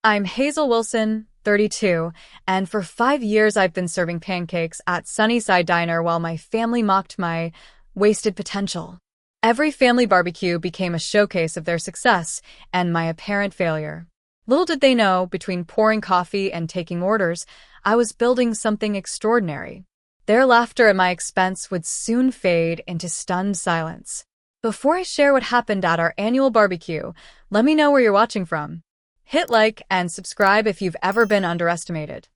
I'm Hazel Wilson, 32, and for 5 years I've been serving pancakes at Sunnyside Diner while my family mocked my wasted potential. Every family barbecue became a showcase of their success and my apparent failure. Little did they know, between pouring coffee and taking orders, I was building something extraordinary. Their laughter at my expense would soon fade into stunned silence. Before I share what happened at our annual barbecue, let me know where you're watching from. Hit like and subscribe if you've ever been underestimated.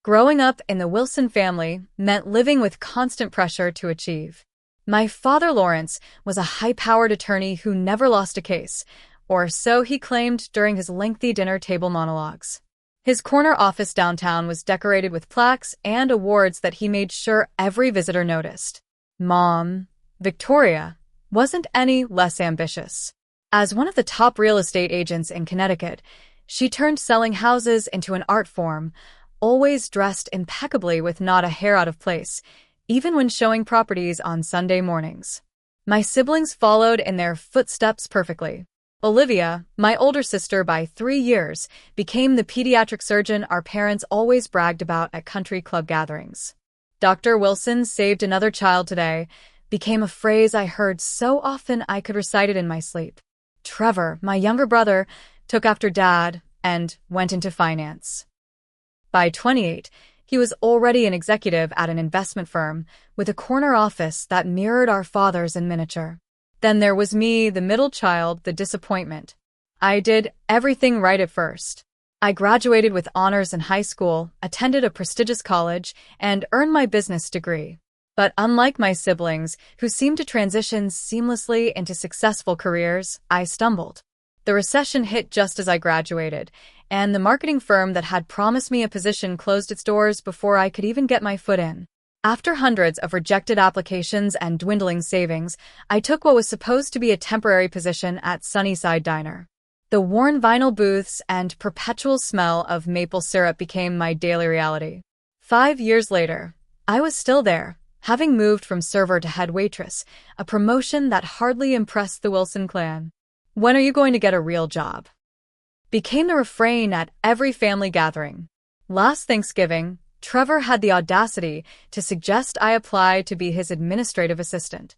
Growing up in the Wilson family meant living with constant pressure to achieve. My father, Lawrence, was a high-powered attorney who never lost a case, or so he claimed during his lengthy dinner table monologues. His corner office downtown was decorated with plaques and awards that he made sure every visitor noticed. Mom, Victoria, wasn't any less ambitious. As one of the top real estate agents in Connecticut, she turned selling houses into an art form, always dressed impeccably with not a hair out of place, even when showing properties on Sunday mornings. My siblings followed in their footsteps perfectly. Olivia, my older sister by 3 years, became the pediatric surgeon our parents always bragged about at country club gatherings. Dr. Wilson saved another child today became a phrase I heard so often I could recite it in my sleep. Trevor, my younger brother, took after Dad and went into finance. By 28, he was already an executive at an investment firm with a corner office that mirrored our father's in miniature. Then there was me, the middle child, the disappointment. I did everything right at first. I graduated with honors in high school, attended a prestigious college, and earned my business degree. But unlike my siblings, who seemed to transition seamlessly into successful careers, I stumbled. The recession hit just as I graduated, and the marketing firm that had promised me a position closed its doors before I could even get my foot in. After hundreds of rejected applications and dwindling savings, I took what was supposed to be a temporary position at Sunnyside Diner. The worn vinyl booths and perpetual smell of maple syrup became my daily reality. 5 years later, I was still there, having moved from server to head waitress, a promotion that hardly impressed the Wilson clan. "When are you going to get a real job?" became the refrain at every family gathering. Last Thanksgiving, Trevor had the audacity to suggest I apply to be his administrative assistant.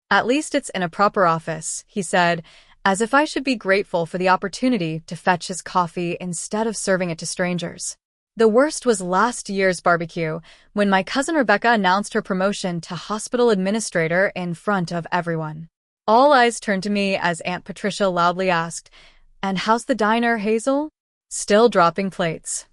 "At least it's in a proper office," he said, as if I should be grateful for the opportunity to fetch his coffee instead of serving it to strangers. The worst was last year's barbecue, when my cousin Rebecca announced her promotion to hospital administrator in front of everyone. All eyes turned to me as Aunt Patricia loudly asked, "And how's the diner, Hazel?" Still dropping plates.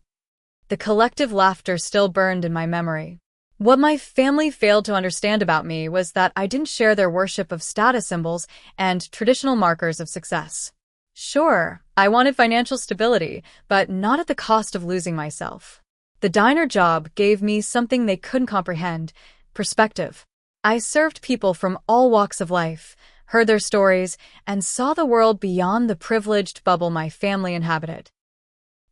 The collective laughter still burned in my memory. What my family failed to understand about me was that I didn't share their worship of status symbols and traditional markers of success. Sure, I wanted financial stability, but not at the cost of losing myself. The diner job gave me something they couldn't comprehend: perspective. I served people from all walks of life, heard their stories, and saw the world beyond the privileged bubble my family inhabited.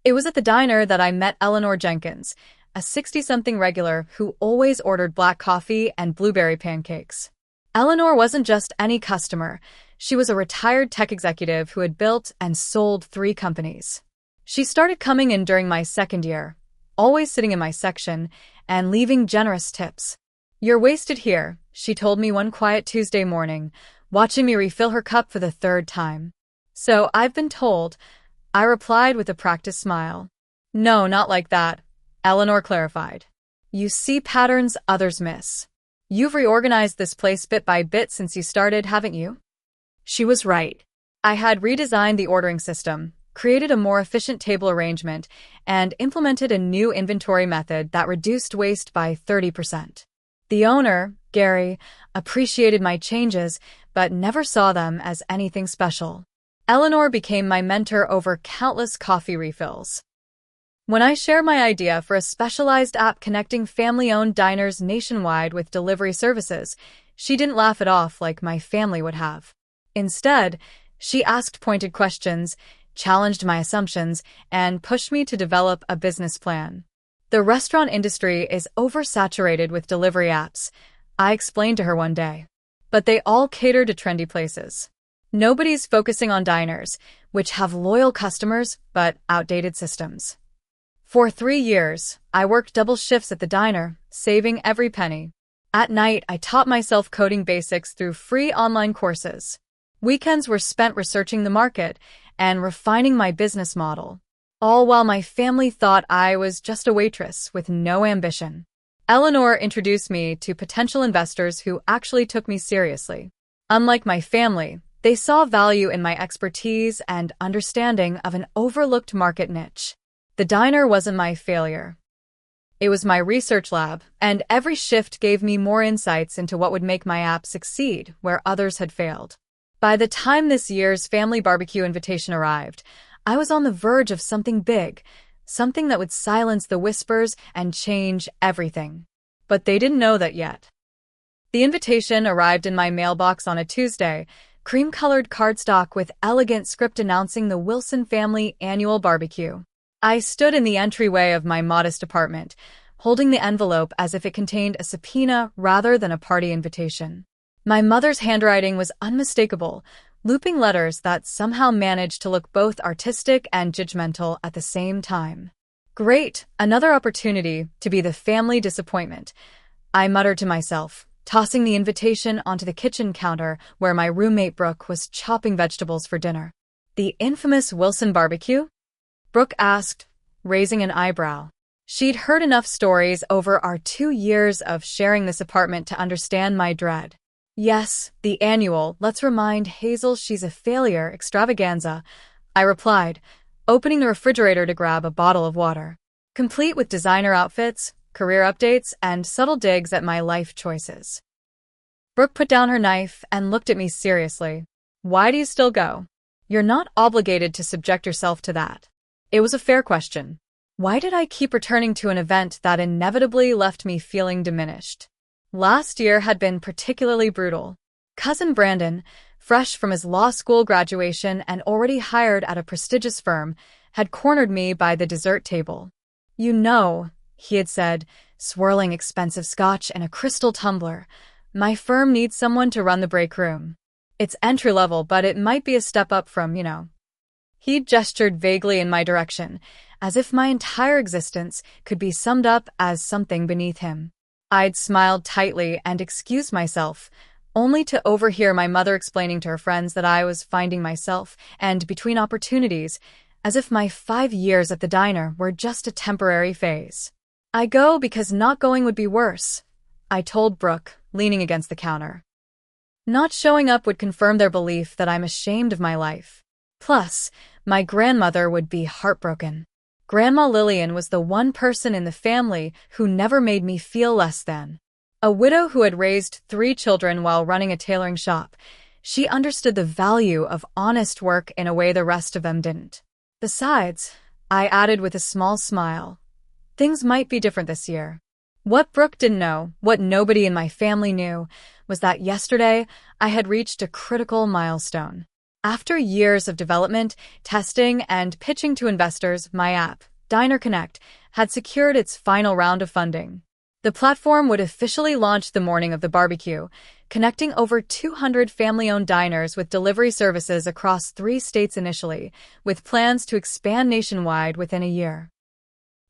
It was at the diner that I met Eleanor Jenkins, a 60-something regular who always ordered black coffee and blueberry pancakes. Eleanor wasn't just any customer. She was a retired tech executive who had built and sold 3 companies. She started coming in during my second year, always sitting in my section, and leaving generous tips. "You're wasted here," she told me one quiet Tuesday morning, watching me refill her cup for the 3rd time. "So I've been told," I replied with a practiced smile. "No, not like that," Eleanor clarified. "You see patterns others miss. You've reorganized this place bit by bit since you started, haven't you?" She was right. I had redesigned the ordering system, created a more efficient table arrangement, and implemented a new inventory method that reduced waste by 30%. The owner, Gary, appreciated my changes, but never saw them as anything special. Eleanor became my mentor over countless coffee refills. When I shared my idea for a specialized app connecting family-owned diners nationwide with delivery services, she didn't laugh it off like my family would have. Instead, she asked pointed questions, challenged my assumptions, and pushed me to develop a business plan. "The restaurant industry is oversaturated with delivery apps," I explained to her one day. "But they all cater to trendy places. Nobody's focusing on diners, which have loyal customers but outdated systems. For 3 years, I worked double shifts at the diner, saving every penny. At night, I taught myself coding basics through free online courses. Weekends were spent researching the market and refining my business model, all while my family thought I was just a waitress with no ambition. Eleanor introduced me to potential investors who actually took me seriously. Unlike my family, they saw value in my expertise and understanding of an overlooked market niche. The diner wasn't my failure. It was my research lab, and every shift gave me more insights into what would make my app succeed where others had failed. By the time this year's family barbecue invitation arrived, I was on the verge of something big, something that would silence the whispers and change everything. But they didn't know that yet. The invitation arrived in my mailbox on a Tuesday, cream-colored cardstock with elegant script announcing the Wilson family annual barbecue. I stood in the entryway of my modest apartment, holding the envelope as if it contained a subpoena rather than a party invitation. My mother's handwriting was unmistakable, looping letters that somehow managed to look both artistic and judgmental at the same time. Great, another opportunity to be the family disappointment, I muttered to myself, tossing the invitation onto the kitchen counter where my roommate Brooke was chopping vegetables for dinner. The infamous Wilson barbecue? Brooke asked, raising an eyebrow. She'd heard enough stories over our 2 years of sharing this apartment to understand my dread. Yes, the annual, let's remind Hazel she's a failure extravaganza, I replied, opening the refrigerator to grab a bottle of water. Complete with designer outfits, career updates, and subtle digs at my life choices. Brooke put down her knife and looked at me seriously. Why do you still go? You're not obligated to subject yourself to that. It was a fair question. Why did I keep returning to an event that inevitably left me feeling diminished? Last year had been particularly brutal. Cousin Brandon, fresh from his law school graduation and already hired at a prestigious firm, had cornered me by the dessert table. You know, he had said, swirling expensive scotch in a crystal tumbler, my firm needs someone to run the break room. It's entry-level, but it might be a step up from, He gestured vaguely in my direction, as if my entire existence could be summed up as something beneath him. I'd smiled tightly and excused myself, only to overhear my mother explaining to her friends that I was finding myself, and between opportunities, as if my 5 years at the diner were just a temporary phase. I go because not going would be worse, I told Brooke, leaning against the counter. Not showing up would confirm their belief that I'm ashamed of my life. Plus, my grandmother would be heartbroken. Grandma Lillian was the one person in the family who never made me feel less than. A widow who had raised 3 children while running a tailoring shop, she understood the value of honest work in a way the rest of them didn't. Besides, I added with a small smile, things might be different this year. What Brooke didn't know, what nobody in my family knew, was that yesterday I had reached a critical milestone. After years of development, testing, and pitching to investors, my app, Diner Connect, had secured its final round of funding. The platform would officially launch the morning of the barbecue, connecting over 200 family-owned diners with delivery services across 3 states initially, with plans to expand nationwide within a year.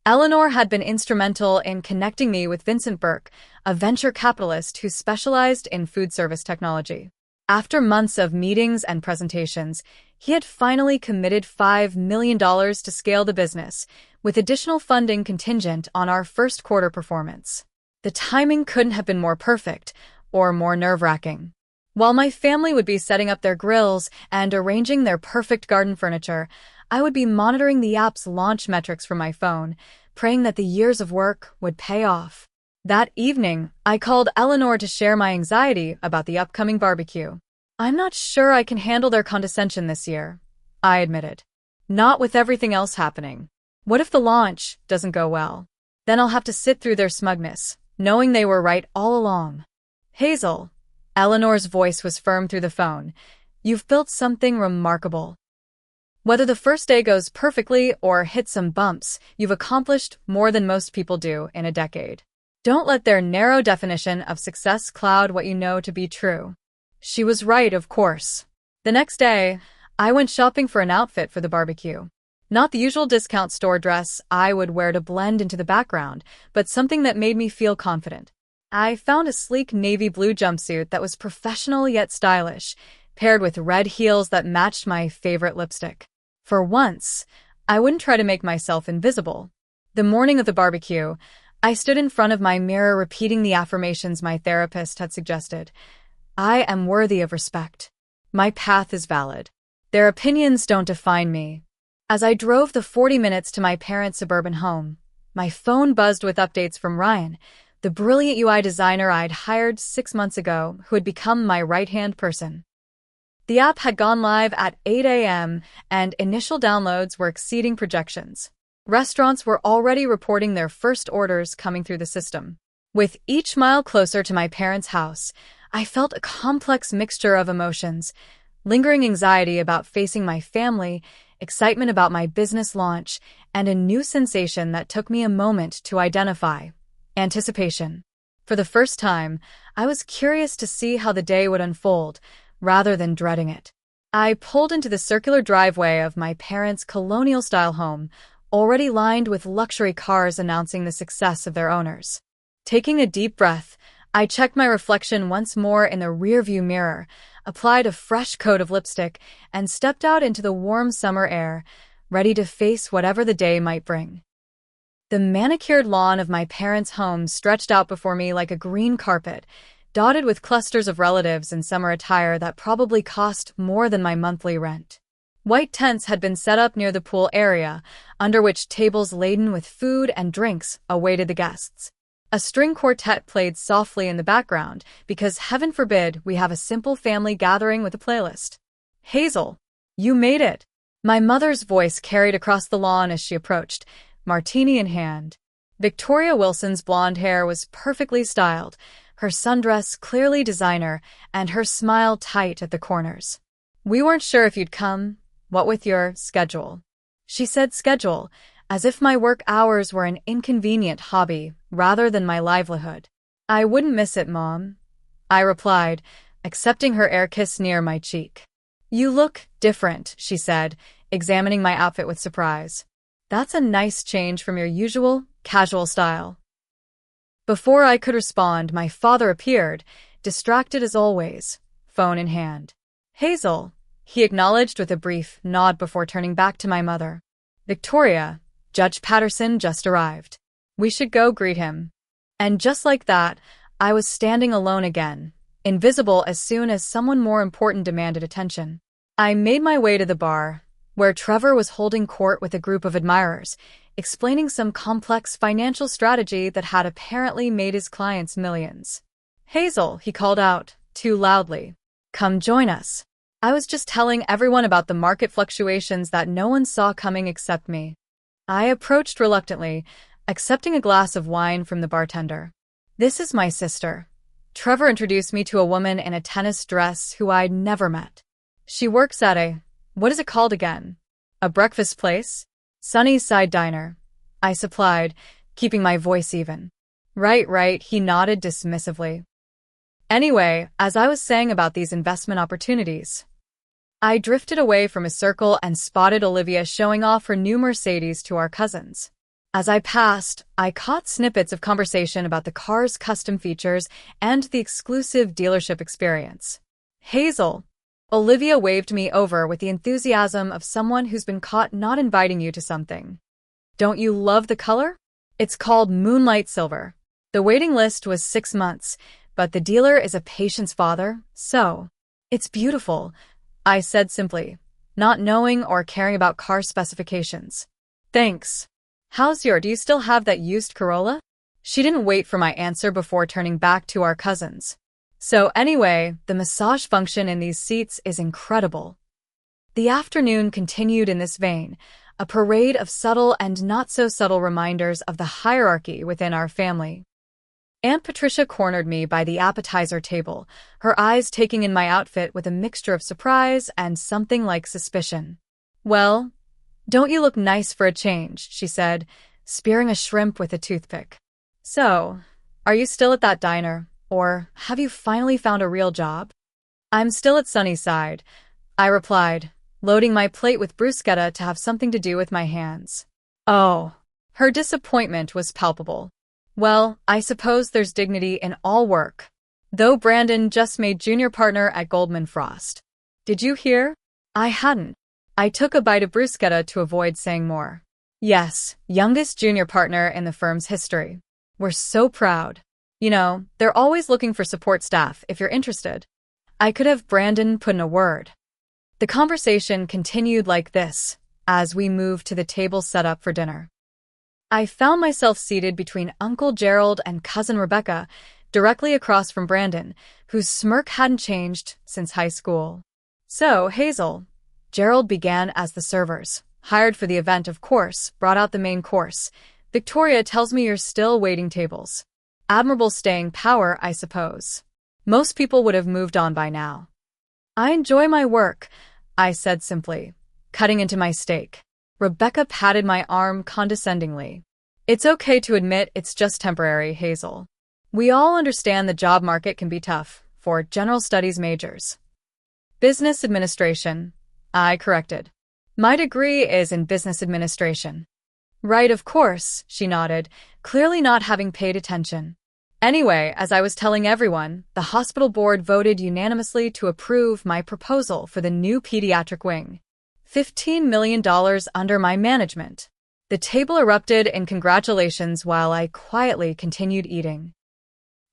Eleanor had been instrumental in connecting me with Vincent Burke, a venture capitalist who specialized in food service technology. After months of meetings and presentations, he had finally committed $5 million to scale the business, with additional funding contingent on our first quarter performance. The timing couldn't have been more perfect, or more nerve-wracking. While my family would be setting up their grills and arranging their perfect garden furniture, I would be monitoring the app's launch metrics from my phone, praying that the years of work would pay off. That evening, I called Eleanor to share my anxiety about the upcoming barbecue. I'm not sure I can handle their condescension this year, I admitted. Not with everything else happening. What if the launch doesn't go well? Then I'll have to sit through their smugness, knowing they were right all along. Hazel, Eleanor's voice was firm through the phone, you've built something remarkable. Whether the first day goes perfectly or hits some bumps, you've accomplished more than most people do in a decade. Don't let their narrow definition of success cloud what you know to be true. She was right, of course. The next day, I went shopping for an outfit for the barbecue. Not the usual discount store dress I would wear to blend into the background, but something that made me feel confident. I found a sleek navy blue jumpsuit that was professional yet stylish, paired with red heels that matched my favorite lipstick. For once, I wouldn't try to make myself invisible. The morning of the barbecue, I stood in front of my mirror repeating the affirmations my therapist had suggested. I am worthy of respect. My path is valid. Their opinions don't define me. As I drove the 40 minutes to my parents' suburban home, my phone buzzed with updates from Ryan, the brilliant UI designer I'd hired 6 months ago who had become my right-hand person. The app had gone live at 8 a.m., and initial downloads were exceeding projections. Restaurants were already reporting their first orders coming through the system. With each mile closer to my parents' house, I felt a complex mixture of emotions: lingering anxiety about facing my family, excitement about my business launch, and a new sensation that took me a moment to identify: anticipation. For the first time, I was curious to see how the day would unfold, rather than dreading it. I pulled into the circular driveway of my parents' colonial-style home, already lined with luxury cars announcing the success of their owners. Taking a deep breath, I checked my reflection once more in the rearview mirror, applied a fresh coat of lipstick, and stepped out into the warm summer air, ready to face whatever the day might bring. The manicured lawn of my parents' home stretched out before me like a green carpet, dotted with clusters of relatives in summer attire that probably cost more than my monthly rent. White tents had been set up near the pool area, under which tables laden with food and drinks awaited the guests. A string quartet played softly in the background, because heaven forbid we have a simple family gathering with a playlist. "Hazel, you made it!" My mother's voice carried across the lawn as she approached, martini in hand. Victoria Wilson's blonde hair was perfectly styled, her sundress clearly designer, and her smile tight at the corners. "We weren't sure if you'd come, what with your schedule." She said schedule, as if my work hours were an inconvenient hobby rather than my livelihood. "I wouldn't miss it, Mom," I replied, accepting her air kiss near my cheek. "You look different," she said, examining my outfit with surprise. "That's a nice change from your usual, casual style." Before I could respond, my father appeared, distracted as always, phone in hand. "Hazel," he acknowledged with a brief nod before turning back to my mother. "Victoria, Judge Patterson just arrived. We should go greet him." And just like that, I was standing alone again, invisible as soon as someone more important demanded attention. I made my way to the bar, where Trevor was holding court with a group of admirers, explaining some complex financial strategy that had apparently made his clients millions. "Hazel," he called out, too loudly. "Come join us." I was just telling everyone about the market fluctuations that no one saw coming except me. I approached reluctantly, accepting a glass of wine from the bartender. "This is my sister." Trevor introduced me to a woman in a tennis dress who I'd never met. "She works at what is it called again? A breakfast place?" "Sunnyside Diner," I supplied, keeping my voice even. Right, he nodded dismissively. Anyway, as I was saying about these investment opportunities, I drifted away from his circle and spotted Olivia showing off her new Mercedes to our cousins. As I passed, I caught snippets of conversation about the car's custom features and the exclusive dealership experience. "Hazel," Olivia waved me over with the enthusiasm of someone who's been caught not inviting you to something. "Don't you love the color? It's called Moonlight Silver. The waiting list was 6 months, but the dealer is a patient's father, so it's beautiful," I said simply, not knowing or caring about car specifications. "Thanks. Do you still have that used Corolla?" She didn't wait for my answer before turning back to our cousins. "So anyway, the massage function in these seats is incredible." The afternoon continued in this vein, a parade of subtle and not-so-subtle reminders of the hierarchy within our family. Aunt Patricia cornered me by the appetizer table, her eyes taking in my outfit with a mixture of surprise and something like suspicion. "Well, don't you look nice for a change?" she said, spearing a shrimp with a toothpick. "So, are you still at that diner, or have you finally found a real job?" "I'm still at Sunnyside, I replied, loading my plate with bruschetta to have something to do with my hands. Oh. Her disappointment was palpable. Well, I suppose there's dignity in all work. Though Brandon just made junior partner at Goldman Frost. Did you hear? I hadn't. I took a bite of bruschetta to avoid saying more. Yes, youngest junior partner in the firm's history. We're so proud. You know, they're always looking for support staff if you're interested. I could have Brandon put in a word. The conversation continued like this as we moved to the table set up for dinner. I found myself seated between Uncle Gerald and Cousin Rebecca, directly across from Brandon, whose smirk hadn't changed since high school. So, Hazel, Gerald began as the servers, hired for the event, of course, brought out the main course. Victoria tells me you're still waiting tables. Admirable staying power, I suppose. Most people would have moved on by now. I enjoy my work, I said simply, cutting into my steak. Rebecca patted my arm condescendingly. It's okay to admit it's just temporary, Hazel. We all understand the job market can be tough for general studies majors. Business administration, I corrected. My degree is in business administration. Right, of course, she nodded, clearly not having paid attention. Anyway, as I was telling everyone, the hospital board voted unanimously to approve my proposal for the new pediatric wing. $15 million under my management. The table erupted in congratulations while I quietly continued eating.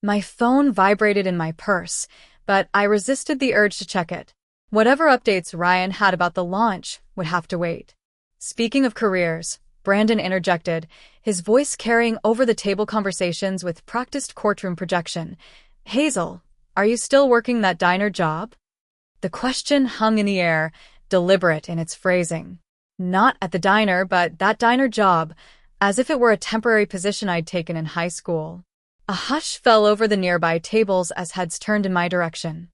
My phone vibrated in my purse, but I resisted the urge to check it. Whatever updates Ryan had about the launch would have to wait. Speaking of careers, Brandon interjected, his voice carrying over the table conversations with practiced courtroom projection. Hazel, are you still working that diner job? The question hung in the air, deliberate in its phrasing. Not at the diner, but that diner job, as if it were a temporary position I'd taken in high school. A hush fell over the nearby tables as heads turned in my direction.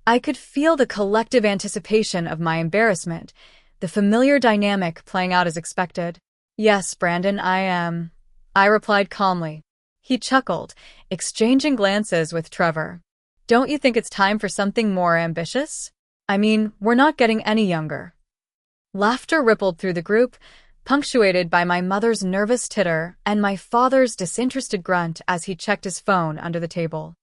I could feel the collective anticipation of my embarrassment, the familiar dynamic playing out as expected. Yes, Brandon, I am. I replied calmly. He chuckled, exchanging glances with Trevor. Don't you think it's time for something more ambitious? I mean, we're not getting any younger. Laughter rippled through the group, punctuated by my mother's nervous titter and my father's disinterested grunt as he checked his phone under the table.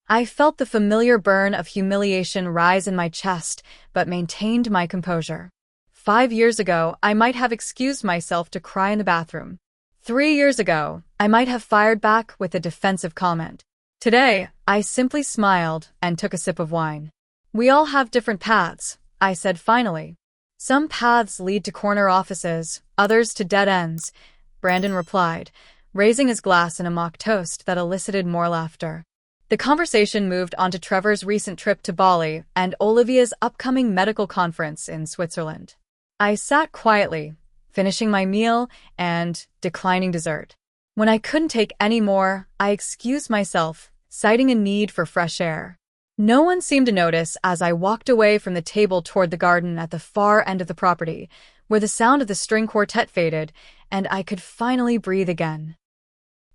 I felt the familiar burn of humiliation rise in my chest, but maintained my composure. 5 years ago, I might have excused myself to cry in the bathroom. 3 years ago, I might have fired back with a defensive comment. Today, I simply smiled and took a sip of wine. We all have different paths, I said finally. Some paths lead to corner offices, others to dead ends, Brandon replied, raising his glass in a mock toast that elicited more laughter. The conversation moved on to Trevor's recent trip to Bali and Olivia's upcoming medical conference in Switzerland. I sat quietly, finishing my meal and declining dessert. When I couldn't take any more, I excused myself, citing a need for fresh air. No one seemed to notice as I walked away from the table toward the garden at the far end of the property, where the sound of the string quartet faded, and I could finally breathe again.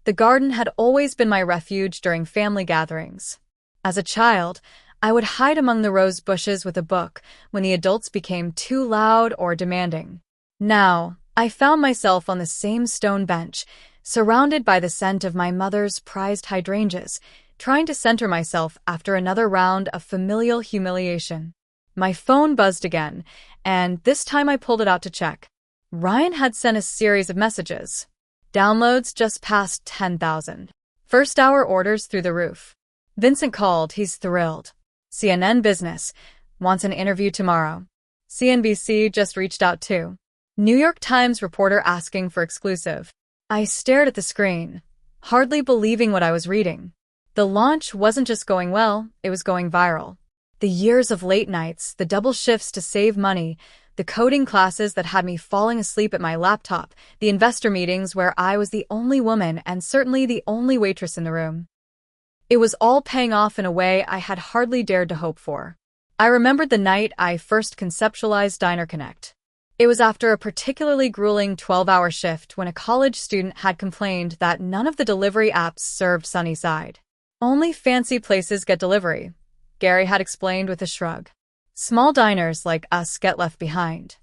The garden had always been my refuge during family gatherings. As a child, I would hide among the rose bushes with a book when the adults became too loud or demanding. Now, I found myself on the same stone bench, surrounded by the scent of my mother's prized hydrangeas, trying to center myself after another round of familial humiliation. My phone buzzed again, and this time I pulled it out to check. Ryan had sent a series of messages. Downloads just past 10,000. First hour orders through the roof. Vincent called, he's thrilled. CNN Business wants an interview tomorrow. CNBC just reached out too. New York Times reporter asking for exclusive. I stared at the screen, hardly believing what I was reading. The launch wasn't just going well, it was going viral. The years of late nights, the double shifts to save money, the coding classes that had me falling asleep at my laptop, the investor meetings where I was the only woman and certainly the only waitress in the room. It was all paying off in a way I had hardly dared to hope for. I remembered the night I first conceptualized Diner Connect. It was after a particularly grueling 12-hour shift when a college student had complained that none of the delivery apps served Sunnyside. Only fancy places get delivery, Gary had explained with a shrug. Small diners like us get left behind.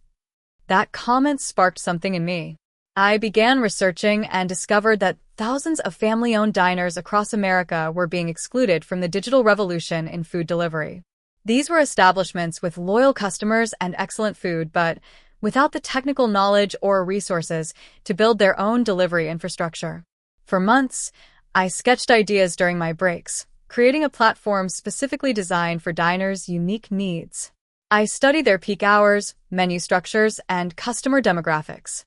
That comment sparked something in me. I began researching and discovered that thousands of family-owned diners across America were being excluded from the digital revolution in food delivery. These were establishments with loyal customers and excellent food, but without the technical knowledge or resources to build their own delivery infrastructure. For months, I sketched ideas during my breaks, creating a platform specifically designed for diners' unique needs. I studied their peak hours, menu structures, and customer demographics.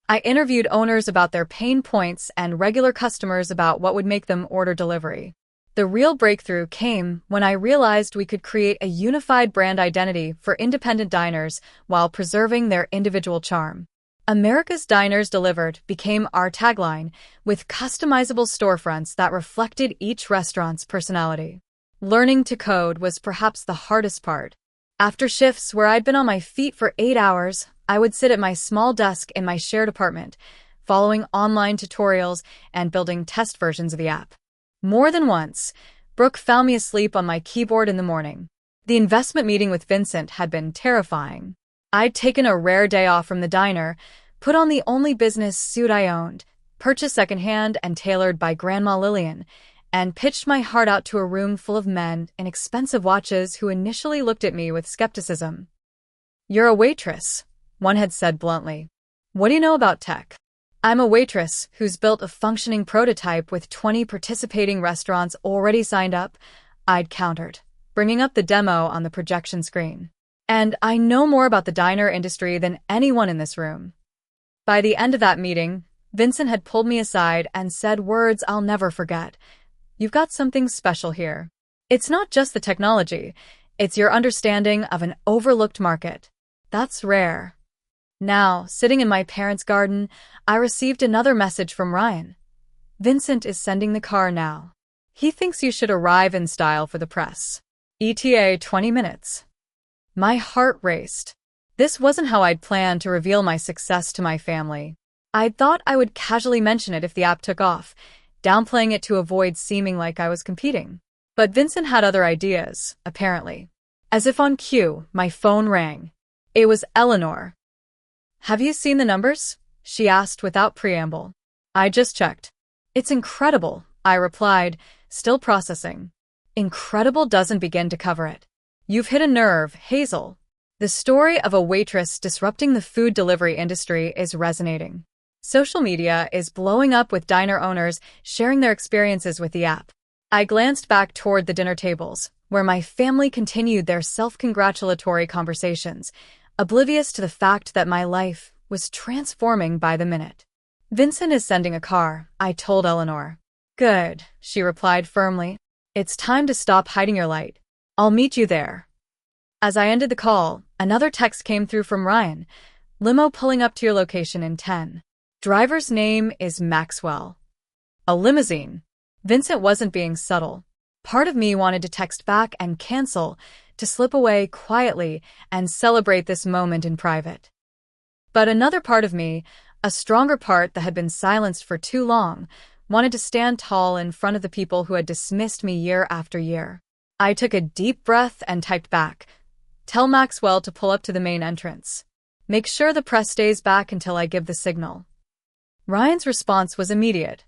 I interviewed owners about their pain points and regular customers about what would make them order delivery. The real breakthrough came when I realized we could create a unified brand identity for independent diners while preserving their individual charm. America's Diners Delivered became our tagline, with customizable storefronts that reflected each restaurant's personality. Learning to code was perhaps the hardest part. After shifts where I'd been on my feet for 8 hours, I would sit at my small desk in my shared apartment, following online tutorials and building test versions of the app. More than once, Brooke found me asleep on my keyboard in the morning. The investment meeting with Vincent had been terrifying. I'd taken a rare day off from the diner, put on the only business suit I owned, purchased secondhand and tailored by Grandma Lillian, and pitched my heart out to a room full of men in expensive watches who initially looked at me with skepticism. "You're a waitress," one had said bluntly. "What do you know about tech?" "I'm a waitress who's built a functioning prototype with 20 participating restaurants already signed up," I'd countered, bringing up the demo on the projection screen. "And I know more about the diner industry than anyone in this room." By the end of that meeting, Vincent had pulled me aside and said words I'll never forget. "You've got something special here. It's not just the technology, it's your understanding of an overlooked market. That's rare." Now, sitting in my parents' garden, I received another message from Ryan. "Vincent is sending the car now. He thinks you should arrive in style for the press. ETA 20 minutes. My heart raced. This wasn't how I'd planned to reveal my success to my family. I'd thought I would casually mention it if the app took off, downplaying it to avoid seeming like I was competing. But Vincent had other ideas, apparently. As if on cue, my phone rang. It was Eleanor. "Have you seen the numbers?" she asked without preamble. I just checked. "It's incredible," I replied, still processing. Incredible doesn't begin to cover it. "You've hit a nerve, Hazel." The story of a waitress disrupting the food delivery industry is resonating. Social media is blowing up with diner owners sharing their experiences with the app. I glanced back toward the dinner tables, where my family continued their self-congratulatory conversations, oblivious to the fact that my life was transforming by the minute. "Vincent is sending a car," I told Eleanor. "Good," she replied firmly. "It's time to stop hiding your light. I'll meet you there." As I ended the call, another text came through from Ryan. "Limo pulling up to your location in 10. Driver's name is Maxwell." A limousine. Vincent wasn't being subtle. Part of me wanted to text back and cancel, to slip away quietly and celebrate this moment in private. But another part of me, a stronger part that had been silenced for too long, wanted to stand tall in front of the people who had dismissed me year after year. I took a deep breath and typed back, "Tell Maxwell to pull up to the main entrance. Make sure the press stays back until I give the signal." Ryan's response was immediate.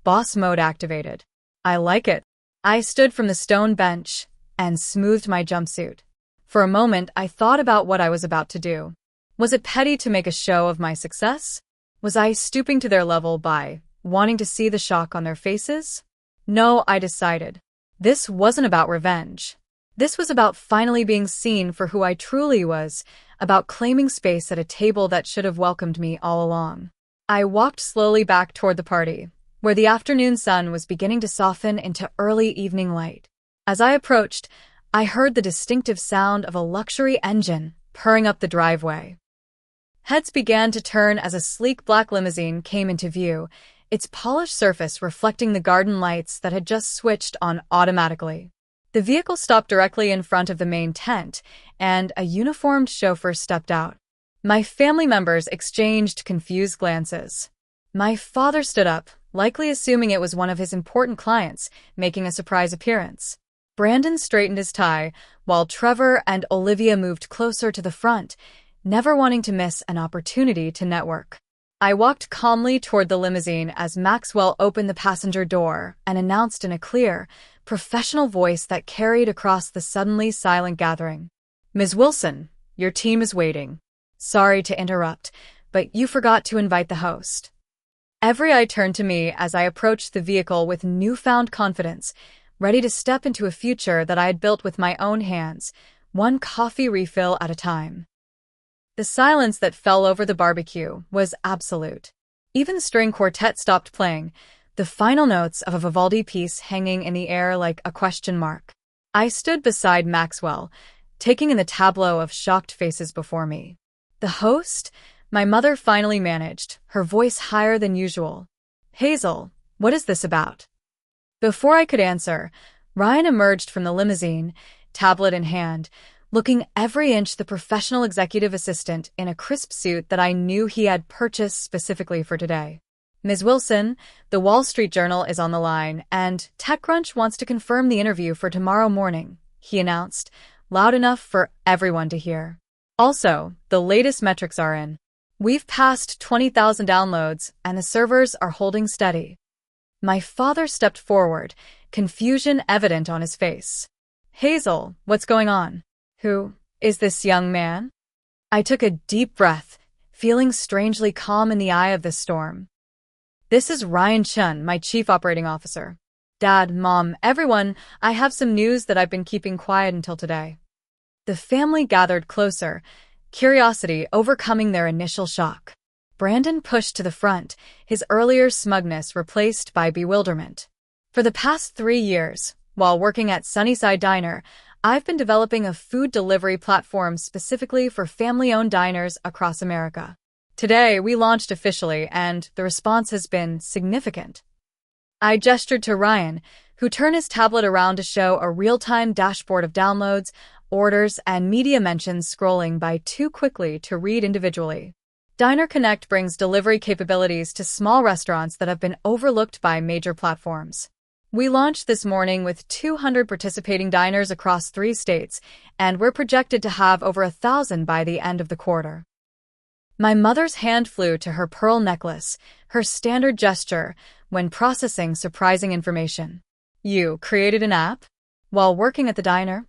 "Boss mode activated. I like it." I stood from the stone bench and smoothed my jumpsuit. For a moment, I thought about what I was about to do. Was it petty to make a show of my success? Was I stooping to their level by wanting to see the shock on their faces? No, I decided. This wasn't about revenge. This was about finally being seen for who I truly was, about claiming space at a table that should have welcomed me all along. I walked slowly back toward the party, where the afternoon sun was beginning to soften into early evening light. As I approached, I heard the distinctive sound of a luxury engine purring up the driveway. Heads began to turn as a sleek black limousine came into view, its polished surface reflecting the garden lights that had just switched on automatically. The vehicle stopped directly in front of the main tent, and a uniformed chauffeur stepped out. My family members exchanged confused glances. My father stood up, likely assuming it was one of his important clients, making a surprise appearance. Brandon straightened his tie, while Trevor and Olivia moved closer to the front, never wanting to miss an opportunity to network. I walked calmly toward the limousine as Maxwell opened the passenger door and announced in a clear, professional voice that carried across the suddenly silent gathering. "Ms. Wilson, your team is waiting. Sorry to interrupt, but you forgot to invite the host." Every eye turned to me as I approached the vehicle with newfound confidence, ready to step into a future that I had built with my own hands, one coffee refill at a time. The silence that fell over the barbecue was absolute. Even the string quartet stopped playing, the final notes of a Vivaldi piece hanging in the air like a question mark. I stood beside Maxwell, taking in the tableau of shocked faces before me. "The host?" My mother finally managed, her voice higher than usual. "Hazel, what is this about?" Before I could answer, Ryan emerged from the limousine, tablet in hand, looking every inch the professional executive assistant in a crisp suit that I knew he had purchased specifically for today. "Ms. Wilson, the Wall Street Journal is on the line, and TechCrunch wants to confirm the interview for tomorrow morning," he announced, loud enough for everyone to hear. "Also, the latest metrics are in. We've passed 20,000 downloads, and the servers are holding steady." My father stepped forward, confusion evident on his face. "Hazel, what's going on? Who is this young man?" I took a deep breath, feeling strangely calm in the eye of the storm. "This is Ryan Chun, my chief operating officer. Dad, Mom, everyone, I have some news that I've been keeping quiet until today." The family gathered closer, curiosity overcoming their initial shock. Brandon pushed to the front, his earlier smugness replaced by bewilderment. "For the past 3 years, while working at Sunnyside Diner, I've been developing a food delivery platform specifically for family-owned diners across America. Today, we launched officially, and the response has been significant." I gestured to Ryan, who turned his tablet around to show a real-time dashboard of downloads, orders, and media mentions scrolling by too quickly to read individually. Diner Connect brings delivery capabilities to small restaurants that have been overlooked by major platforms. We launched this morning with 200 participating diners across 3 states, and we're projected to have over 1,000 by the end of the quarter. My mother's hand flew to her pearl necklace, her standard gesture when processing surprising information. "You created an app? While working at the diner?"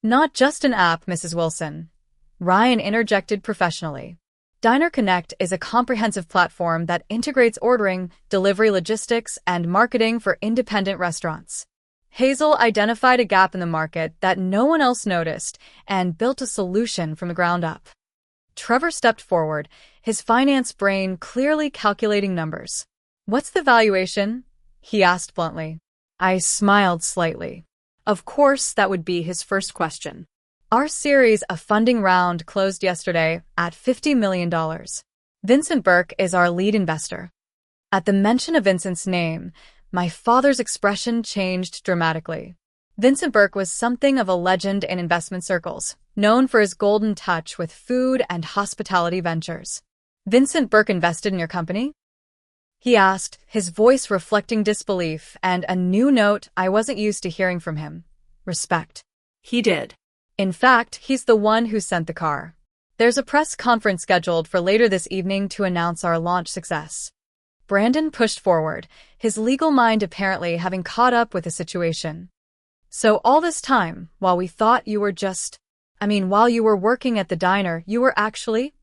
"Not just an app, Mrs. Wilson," Ryan interjected professionally. Diner Connect is a comprehensive platform that integrates ordering, delivery logistics, and marketing for independent restaurants. Hazel identified a gap in the market that no one else noticed and built a solution from the ground up. Trevor stepped forward, his finance brain clearly calculating numbers. "What's the valuation?" he asked bluntly. I smiled slightly. Of course, that would be his first question. Our series of funding round closed yesterday at $50 million. Vincent Burke is our lead investor. At the mention of Vincent's name, my father's expression changed dramatically. Vincent Burke was something of a legend in investment circles, known for his golden touch with food and hospitality ventures. "Vincent Burke invested in your company?" he asked, his voice reflecting disbelief and a new note I wasn't used to hearing from him: respect. "He did. In fact, he's the one who sent the car. There's a press conference scheduled for later this evening to announce our launch success." Brandon pushed forward, his legal mind apparently having caught up with the situation. "So all this time, while we thought you were while you were working at the diner, you were actually—"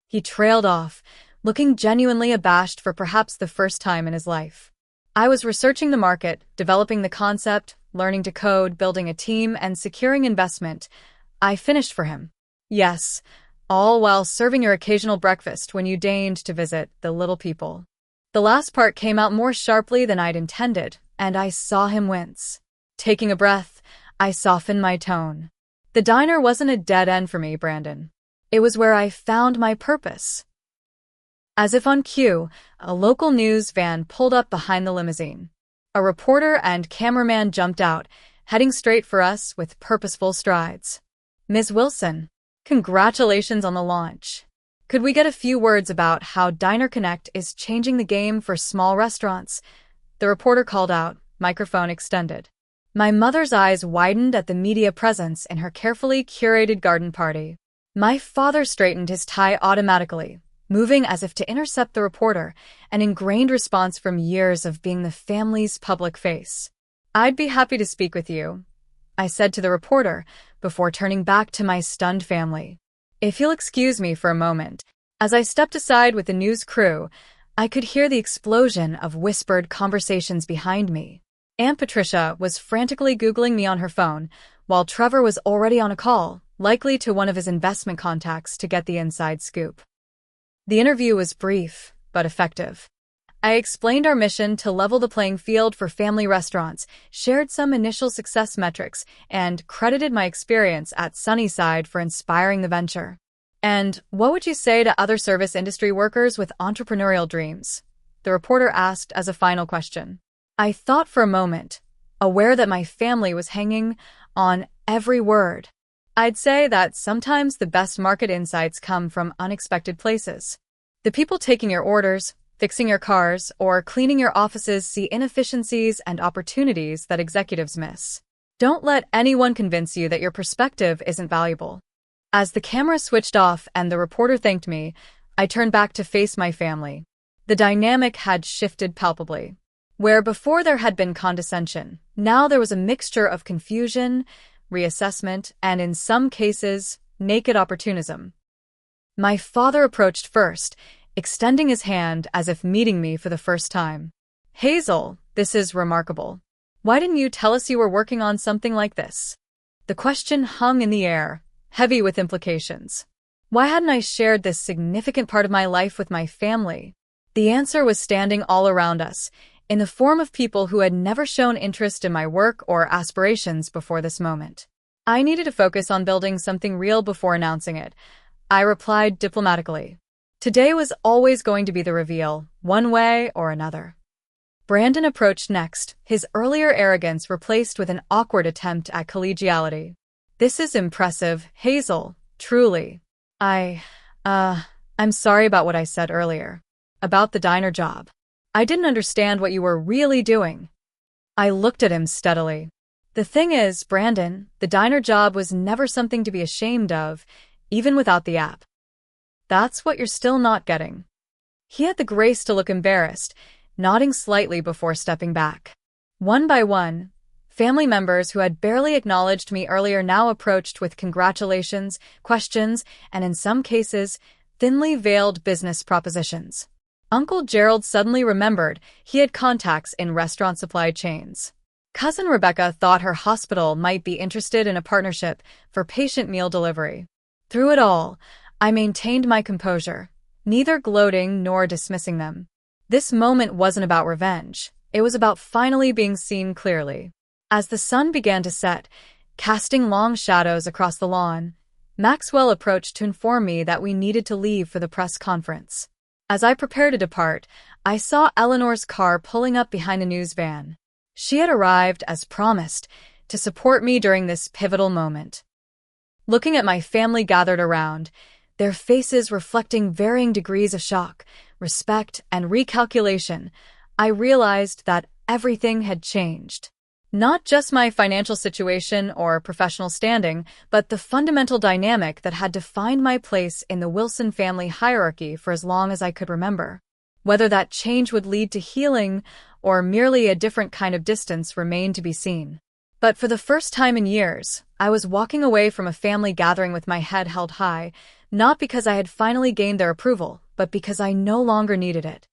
He trailed off, looking genuinely abashed for perhaps the first time in his life. "I was researching the market, developing the concept, learning to code, building a team, and securing investment. I finished for him. Yes, all while serving your occasional breakfast when you deigned to visit the little people." The last part came out more sharply than I'd intended, and I saw him wince. Taking a breath, I softened my tone. "The diner wasn't a dead end for me, Brandon. It was where I found my purpose." As if on cue, a local news van pulled up behind the limousine. A reporter and cameraman jumped out, heading straight for us with purposeful strides. "Ms. Wilson, congratulations on the launch. Could we get a few words about how Diner Connect is changing the game for small restaurants?" the reporter called out, microphone extended. My mother's eyes widened at the media presence in her carefully curated garden party. My father straightened his tie automatically, moving as if to intercept the reporter, an ingrained response from years of being the family's public face. "I'd be happy to speak with you," I said to the reporter, before turning back to my stunned family. "If you'll excuse me for a moment." As I stepped aside with the news crew, I could hear the explosion of whispered conversations behind me. Aunt Patricia was frantically Googling me on her phone, while Trevor was already on a call, likely to one of his investment contacts to get the inside scoop. The interview was brief, but effective. I explained our mission to level the playing field for family restaurants, shared some initial success metrics, and credited my experience at Sunnyside for inspiring the venture. "And what would you say to other service industry workers with entrepreneurial dreams?" the reporter asked as a final question. I thought for a moment, aware that my family was hanging on every word. "I'd say that sometimes the best market insights come from unexpected places. The people taking your orders, fixing your cars, or cleaning your offices see inefficiencies and opportunities that executives miss. Don't let anyone convince you that your perspective isn't valuable." As the camera switched off and the reporter thanked me, I turned back to face my family. The dynamic had shifted palpably. Where before there had been condescension, now there was a mixture of confusion, reassessment, and in some cases, naked opportunism. My father approached first, extending his hand as if meeting me for the first time. "Hazel, this is remarkable. Why didn't you tell us you were working on something like this?" The question hung in the air, heavy with implications. Why hadn't I shared this significant part of my life with my family? The answer was standing all around us, in the form of people who had never shown interest in my work or aspirations before this moment. I needed to focus on building something real before announcing it. I replied diplomatically. Today was always going to be the reveal, one way or another. Brandon approached next, his earlier arrogance replaced with an awkward attempt at collegiality. "This is impressive, Hazel, truly. I'm sorry about what I said earlier. About the diner job. I didn't understand what you were really doing." I looked at him steadily. "The thing is, Brandon, the diner job was never something to be ashamed of, even without the app. That's what you're still not getting." He had the grace to look embarrassed, nodding slightly before stepping back. One by one, family members who had barely acknowledged me earlier now approached with congratulations, questions, and in some cases, thinly veiled business propositions. Uncle Gerald suddenly remembered he had contacts in restaurant supply chains. Cousin Rebecca thought her hospital might be interested in a partnership for patient meal delivery. Through it all, I maintained my composure, neither gloating nor dismissing them. This moment wasn't about revenge. It was about finally being seen clearly. As the sun began to set, casting long shadows across the lawn, Maxwell approached to inform me that we needed to leave for the press conference. As I prepared to depart, I saw Eleanor's car pulling up behind the news van. She had arrived, as promised, to support me during this pivotal moment. Looking at my family gathered around, their faces reflecting varying degrees of shock, respect, and recalculation, I realized that everything had changed. Not just my financial situation or professional standing, but the fundamental dynamic that had defined my place in the Wilson family hierarchy for as long as I could remember. Whether that change would lead to healing or merely a different kind of distance remained to be seen. But for the first time in years, I was walking away from a family gathering with my head held high, not because I had finally gained their approval, but because I no longer needed it.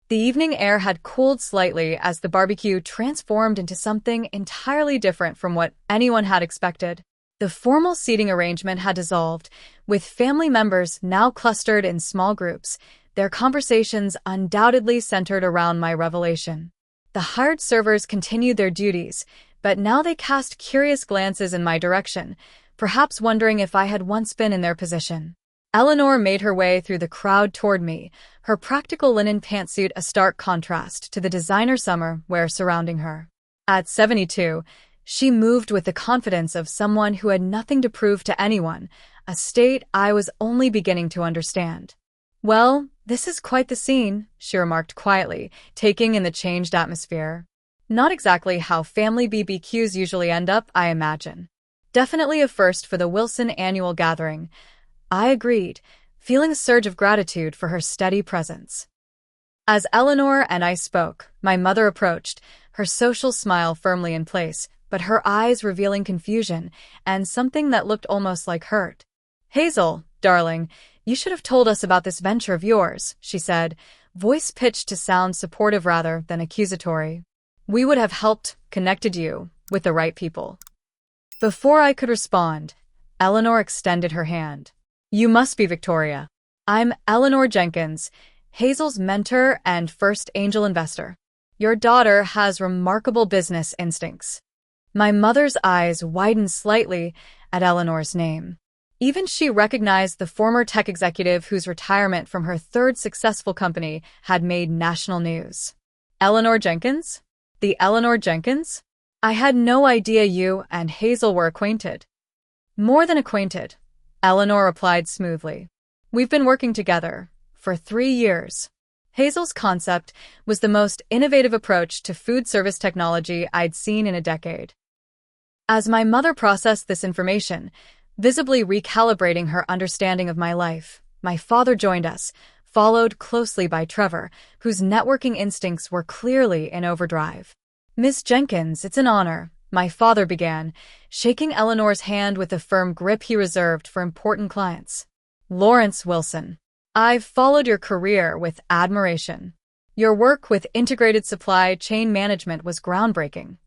The evening air had cooled slightly as the barbecue transformed into something entirely different from what anyone had expected. The formal seating arrangement had dissolved, with family members now clustered in small groups, their conversations undoubtedly centered around my revelation. The hired servers continued their duties, but now they cast curious glances in my direction, perhaps wondering if I had once been in their position. Eleanor made her way through the crowd toward me, her practical linen pantsuit a stark contrast to the designer summer wear surrounding her. At 72, she moved with the confidence of someone who had nothing to prove to anyone, a state I was only beginning to understand. "Well, this is quite the scene," she remarked quietly, taking in the changed atmosphere. Not exactly how family BBQs usually end up, I imagine. Definitely a first for the Wilson annual gathering. I agreed, feeling a surge of gratitude for her steady presence. As Eleanor and I spoke, my mother approached, her social smile firmly in place, but her eyes revealing confusion and something that looked almost like hurt. "Hazel, darling, you should have told us about this venture of yours," she said, voice pitched to sound supportive rather than accusatory. "We would have helped, connected you with the right people." Before I could respond, Eleanor extended her hand. "You must be Victoria. I'm Eleanor Jenkins, Hazel's mentor and first angel investor. Your daughter has remarkable business instincts." My mother's eyes widened slightly at Eleanor's name. Even she recognized the former tech executive whose retirement from her third successful company had made national news. "Eleanor Jenkins? The Eleanor Jenkins? I had no idea you and Hazel were acquainted." "More than acquainted," Eleanor replied smoothly. "We've been working together for 3 years." Hazel's concept was the most innovative approach to food service technology I'd seen in a decade. As my mother processed this information, visibly recalibrating her understanding of my life, my father joined us, followed closely by Trevor, whose networking instincts were clearly in overdrive. "Miss Jenkins, it's an honor," my father began, shaking Eleanor's hand with the firm grip he reserved for important clients. "Lawrence Wilson, I've followed your career with admiration. Your work with integrated supply chain management was groundbreaking."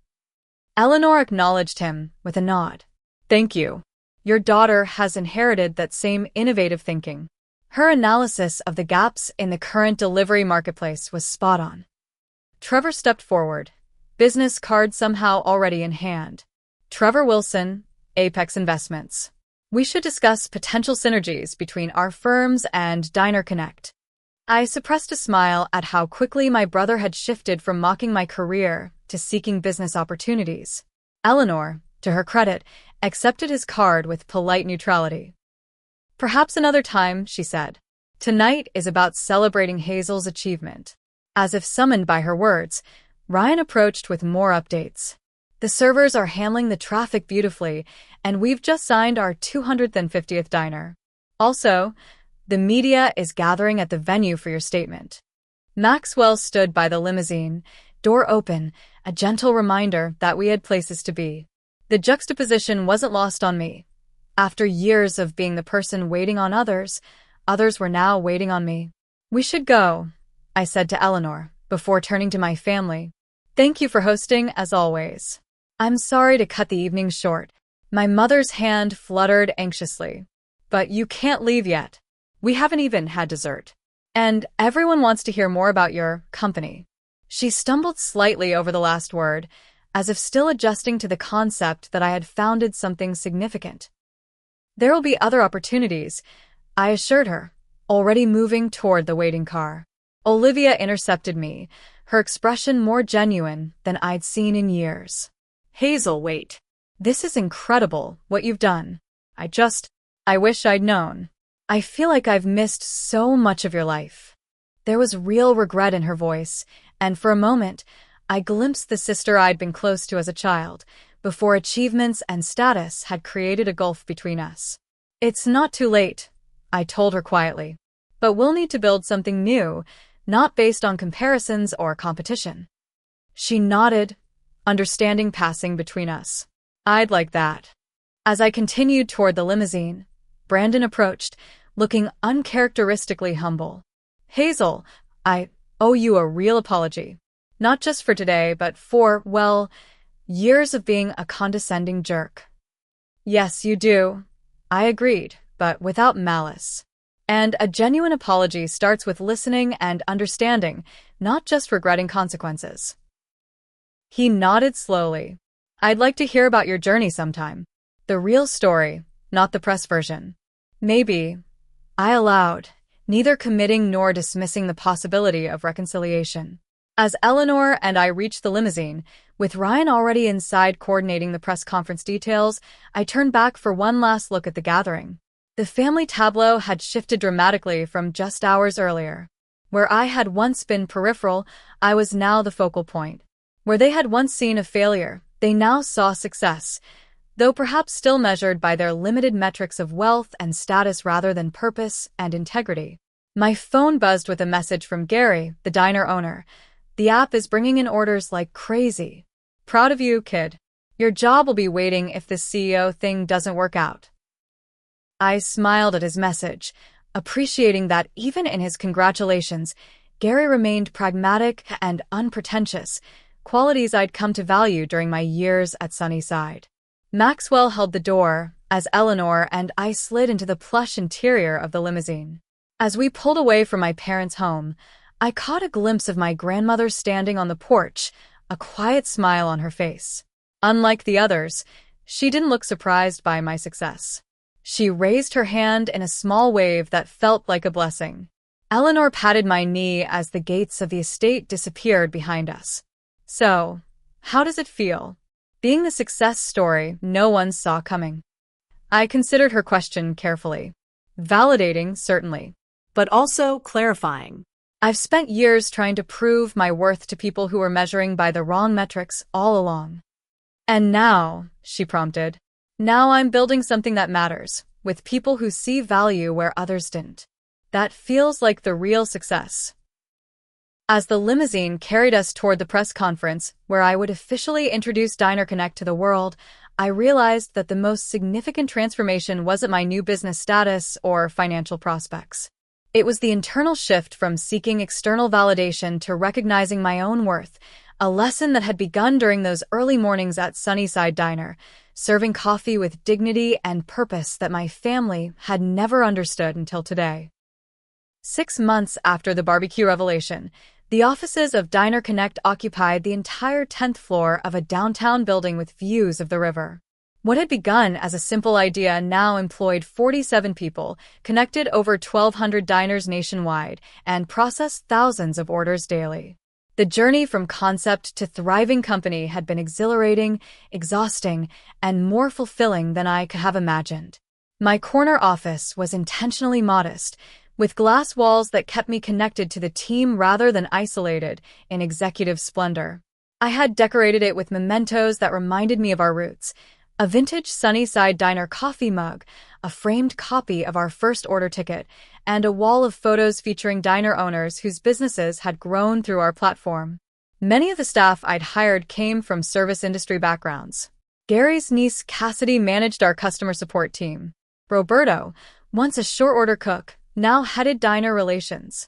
Eleanor acknowledged him with a nod. "Thank you. Your daughter has inherited that same innovative thinking." Her analysis of the gaps in the current delivery marketplace was spot on. Trevor stepped forward, business card somehow already in hand. "Trevor Wilson, Apex Investments. We should discuss potential synergies between our firms and Diner Connect." I suppressed a smile at how quickly my brother had shifted from mocking my career to seeking business opportunities. Eleanor, to her credit, accepted his card with polite neutrality. "Perhaps another time," she said. "Tonight is about celebrating Hazel's achievement." As if summoned by her words, Ryan approached with more updates. "The servers are handling the traffic beautifully, and we've just signed our 250th diner. Also, the media is gathering at the venue for your statement." Maxwell stood by the limousine, door open, a gentle reminder that we had places to be. The juxtaposition wasn't lost on me. After years of being the person waiting on others, others were now waiting on me. "We should go," I said to Eleanor, before turning to my family. "Thank you for hosting, as always. I'm sorry to cut the evening short." My mother's hand fluttered anxiously. "But you can't leave yet. We haven't even had dessert. And everyone wants to hear more about your company." She stumbled slightly over the last word, as if still adjusting to the concept that I had founded something significant. "There will be other opportunities," I assured her, already moving toward the waiting car. Olivia intercepted me, her expression more genuine than I'd seen in years. "Hazel, wait. This is incredible, what you've done. I wish I'd known. I feel like I've missed so much of your life." There was real regret in her voice, and for a moment, I glimpsed the sister I'd been close to as a child, before achievements and status had created a gulf between us. "It's not too late," I told her quietly. "But we'll need to build something new, not based on comparisons or competition." She nodded, understanding passing between us. "I'd like that." As I continued toward the limousine, Brandon approached, looking uncharacteristically humble. "Hazel, I owe you a real apology. Not just for today, but for, well, years of being a condescending jerk." "Yes, you do," I agreed, but without malice. And a genuine apology starts with listening and understanding, not just regretting consequences. He nodded slowly. "I'd like to hear about your journey sometime. The real story, not the press version." "Maybe," I allowed, neither committing nor dismissing the possibility of reconciliation. As Eleanor and I reached the limousine, with Ryan already inside coordinating the press conference details, I turned back for one last look at the gathering. The family tableau had shifted dramatically from just hours earlier. Where I had once been peripheral, I was now the focal point. Where they had once seen a failure, they now saw success, though perhaps still measured by their limited metrics of wealth and status rather than purpose and integrity. My phone buzzed with a message from Gary, the diner owner. The app is bringing in orders like crazy. Proud of you, kid. Your job will be waiting if this CEO thing doesn't work out. I smiled at his message, appreciating that even in his congratulations, Gary remained pragmatic and unpretentious, qualities I'd come to value during my years at Sunnyside. Maxwell held the door as Eleanor and I slid into the plush interior of the limousine. As we pulled away from my parents' home, I caught a glimpse of my grandmother standing on the porch, a quiet smile on her face. Unlike the others, she didn't look surprised by my success. She raised her hand in a small wave that felt like a blessing. Eleanor patted my knee as the gates of the estate disappeared behind us. So, how does it feel? Being the success story no one saw coming. I considered her question carefully. Validating, certainly, but also clarifying. I've spent years trying to prove my worth to people who were measuring by the wrong metrics all along. And now, she prompted, now I'm building something that matters, with people who see value where others didn't. That feels like the real success. As the limousine carried us toward the press conference, where I would officially introduce Diner Connect to the world, I realized that the most significant transformation wasn't my new business status or financial prospects. It was the internal shift from seeking external validation to recognizing my own worth, a lesson that had begun during those early mornings at Sunnyside Diner, serving coffee with dignity and purpose that my family had never understood until today. 6 months after the barbecue revelation, the offices of Diner Connect occupied the entire 10th floor of a downtown building with views of the river. What had begun as a simple idea now employed 47 people, connected over 1,200 diners nationwide, and processed thousands of orders daily. The journey from concept to thriving company had been exhilarating, exhausting, and more fulfilling than I could have imagined. My corner office was intentionally modest, with glass walls that kept me connected to the team rather than isolated in executive splendor. I had decorated it with mementos that reminded me of our roots: a vintage Sunnyside Diner coffee mug, a framed copy of our first order ticket, and a wall of photos featuring diner owners whose businesses had grown through our platform. Many of the staff I'd hired came from service industry backgrounds. Gary's niece Cassidy managed our customer support team. Roberto, once a short-order cook, now headed diner relations.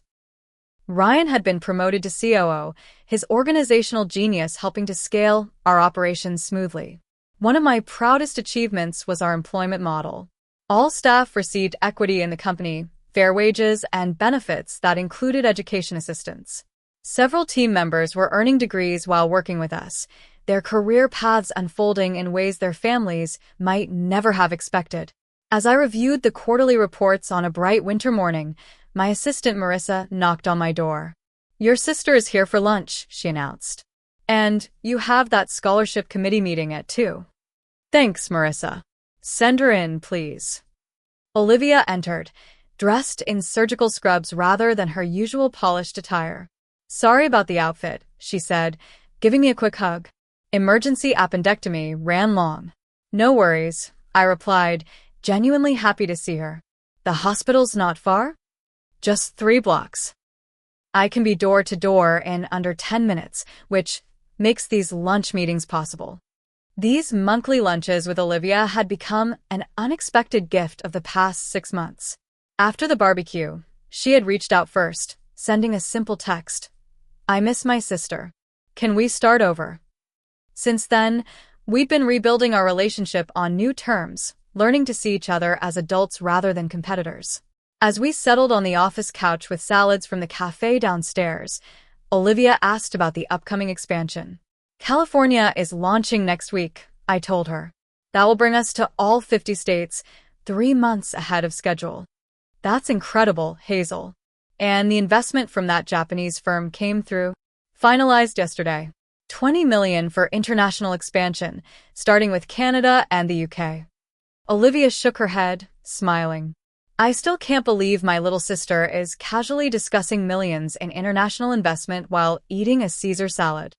Ryan had been promoted to COO, his organizational genius helping to scale our operations smoothly. One of my proudest achievements was our employment model. All staff received equity in the company, fair wages, and benefits that included education assistance. Several team members were earning degrees while working with us, their career paths unfolding in ways their families might never have expected. As I reviewed the quarterly reports on a bright winter morning, my assistant Marissa knocked on my door. "Your sister is here for lunch," she announced. "And you have that scholarship committee meeting at 2. "Thanks, Marissa. Send her in, please." Olivia entered, dressed in surgical scrubs rather than her usual polished attire. "Sorry about the outfit," she said, giving me a quick hug. "Emergency appendectomy ran long." "No worries," I replied, genuinely happy to see her. "The hospital's not far?" "Just 3 blocks. I can be door to door in under 10 minutes, which makes these lunch meetings possible." These monthly lunches with Olivia had become an unexpected gift of the past 6 months. After the barbecue, she had reached out first, sending a simple text: "I miss my sister. Can we start over?" Since then, we'd been rebuilding our relationship on new terms, learning to see each other as adults rather than competitors. As we settled on the office couch with salads from the cafe downstairs, Olivia asked about the upcoming expansion. "California is launching next week," I told her. "That will bring us to all 50 states, 3 months ahead of schedule." "That's incredible, Hazel. And the investment from that Japanese firm came through?" "Finalized yesterday. $20 million for international expansion, starting with Canada and the UK. Olivia shook her head, smiling. "I still can't believe my little sister is casually discussing millions in international investment while eating a Caesar salad."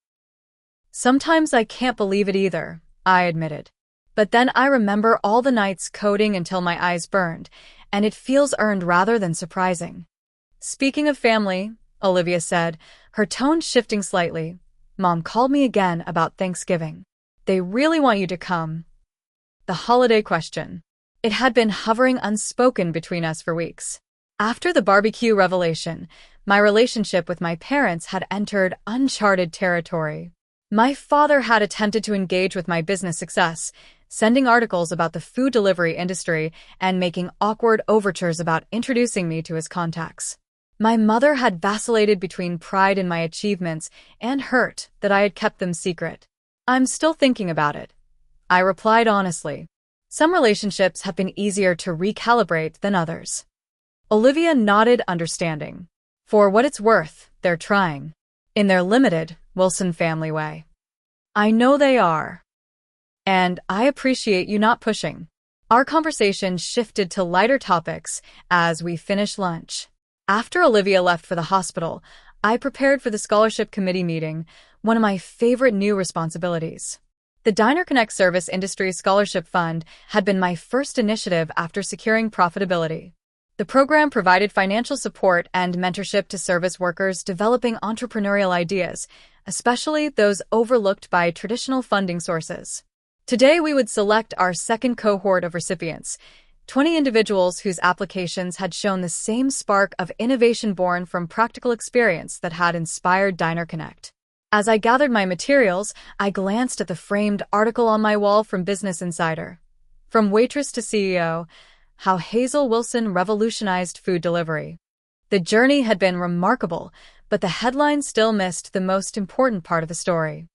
Sometimes I can't believe it either, I admitted. But then I remember all the nights coding until my eyes burned, and it feels earned rather than surprising. Speaking of family, Olivia said, her tone shifting slightly, Mom called me again about Thanksgiving. They really want you to come. The holiday question. It had been hovering unspoken between us for weeks. After the barbecue revelation, my relationship with my parents had entered uncharted territory. My father had attempted to engage with my business success, sending articles about the food delivery industry and making awkward overtures about introducing me to his contacts. My mother had vacillated between pride in my achievements and hurt that I had kept them secret. I'm still thinking about it, I replied honestly. Some relationships have been easier to recalibrate than others. Olivia nodded understanding. For what it's worth, they're trying. In their limited, Wilson family way. I know they are. And I appreciate you not pushing. Our conversation shifted to lighter topics as we finished lunch. After Olivia left for the hospital, I prepared for the scholarship committee meeting, one of my favorite new responsibilities. The Diner Connect Service Industry Scholarship Fund had been my first initiative after securing profitability. The program provided financial support and mentorship to service workers developing entrepreneurial ideas, especially those overlooked by traditional funding sources. Today, we would select our second cohort of recipients, 20 individuals whose applications had shown the same spark of innovation born from practical experience that had inspired Diner Connect. As I gathered my materials, I glanced at the framed article on my wall from Business Insider. From waitress to CEO, How Hazel Wilson Revolutionized Food Delivery. The journey had been remarkable, but the headline still missed the most important part of the story.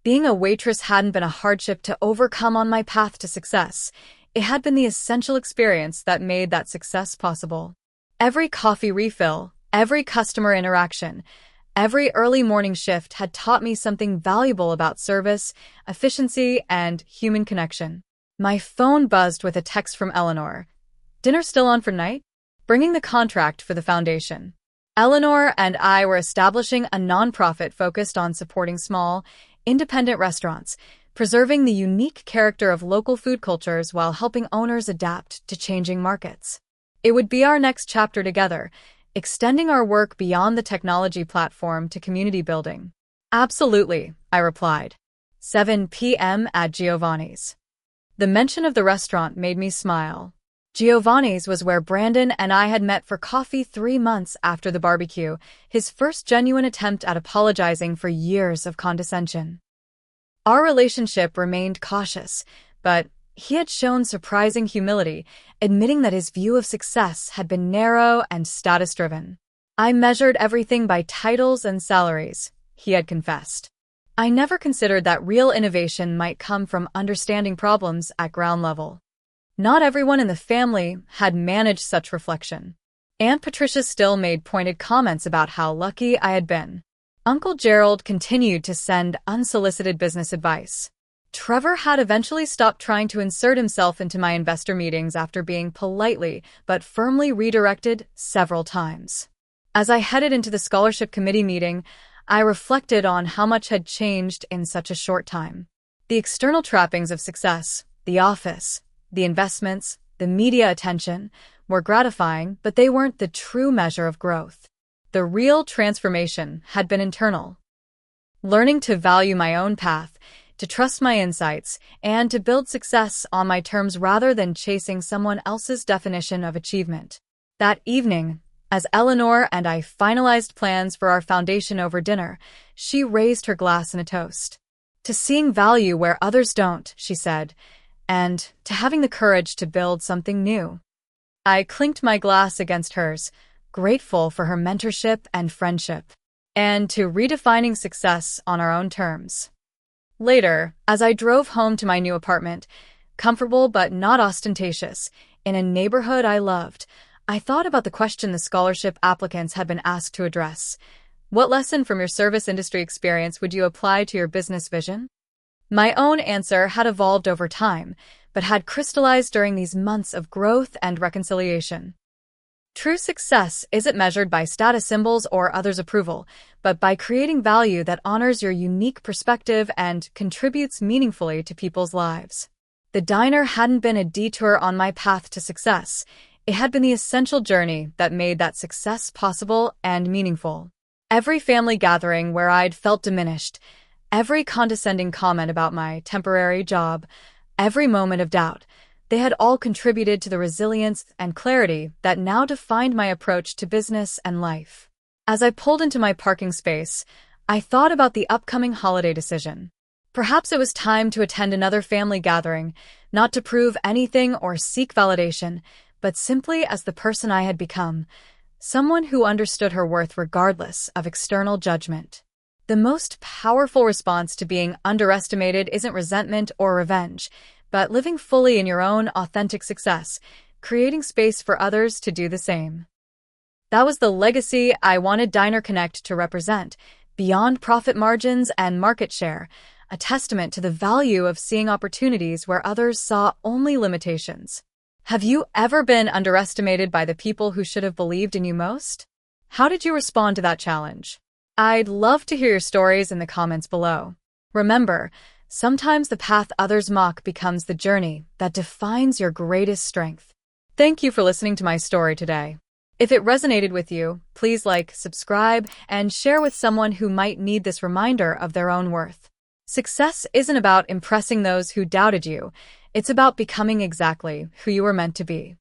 Being a waitress hadn't been a hardship to overcome on my path to success. It had been the essential experience that made that success possible. Every coffee refill, every customer interaction, every early morning shift had taught me something valuable about service, efficiency, and human connection. My phone buzzed with a text from Eleanor. Dinner still on for night? Bringing the contract for the foundation. Eleanor and I were establishing a nonprofit focused on supporting small, independent restaurants, preserving the unique character of local food cultures while helping owners adapt to changing markets. It would be our next chapter together, extending our work beyond the technology platform to community building. Absolutely, I replied. 7 p.m. at Giovanni's. The mention of the restaurant made me smile. Giovanni's was where Brandon and I had met for coffee 3 months after the barbecue, his first genuine attempt at apologizing for years of condescension. Our relationship remained cautious, but he had shown surprising humility, admitting that his view of success had been narrow and status-driven. I measured everything by titles and salaries, he had confessed. I never considered that real innovation might come from understanding problems at ground level. Not everyone in the family had managed such reflection. Aunt Patricia still made pointed comments about how lucky I had been. Uncle Gerald continued to send unsolicited business advice. Trevor had eventually stopped trying to insert himself into my investor meetings after being politely but firmly redirected several times. As I headed into the scholarship committee meeting, I reflected on how much had changed in such a short time. The external trappings of success, the office, the investments, the media attention, were gratifying, but they weren't the true measure of growth. The real transformation had been internal. Learning to value my own path, to trust my insights, and to build success on my terms rather than chasing someone else's definition of achievement. That evening, as Eleanor and I finalized plans for our foundation over dinner, she raised her glass in a toast. To seeing value where others don't, she said, and to having the courage to build something new. I clinked my glass against hers, grateful for her mentorship and friendship, and to redefining success on our own terms. Later, as I drove home to my new apartment, comfortable but not ostentatious, in a neighborhood I loved, I thought about the question the scholarship applicants had been asked to address. What lesson from your service industry experience would you apply to your business vision? My own answer had evolved over time, but had crystallized during these months of growth and reconciliation. True success isn't measured by status symbols or others' approval, but by creating value that honors your unique perspective and contributes meaningfully to people's lives. The diner hadn't been a detour on my path to success. It had been the essential journey that made that success possible and meaningful. Every family gathering where I'd felt diminished, every condescending comment about my temporary job, every moment of doubt, they had all contributed to the resilience and clarity that now defined my approach to business and life. As I pulled into my parking space, I thought about the upcoming holiday decision. Perhaps it was time to attend another family gathering, not to prove anything or seek validation, but simply as the person I had become, someone who understood her worth regardless of external judgment. The most powerful response to being underestimated isn't resentment or revenge, but living fully in your own authentic success, creating space for others to do the same. That was the legacy I wanted Diner Connect to represent, beyond profit margins and market share, a testament to the value of seeing opportunities where others saw only limitations. Have you ever been underestimated by the people who should have believed in you most? How did you respond to that challenge? I'd love to hear your stories in the comments below. Remember, sometimes the path others mock becomes the journey that defines your greatest strength. Thank you for listening to my story today. If it resonated with you, please like, subscribe, and share with someone who might need this reminder of their own worth. Success isn't about impressing those who doubted you. It's about becoming exactly who you were meant to be.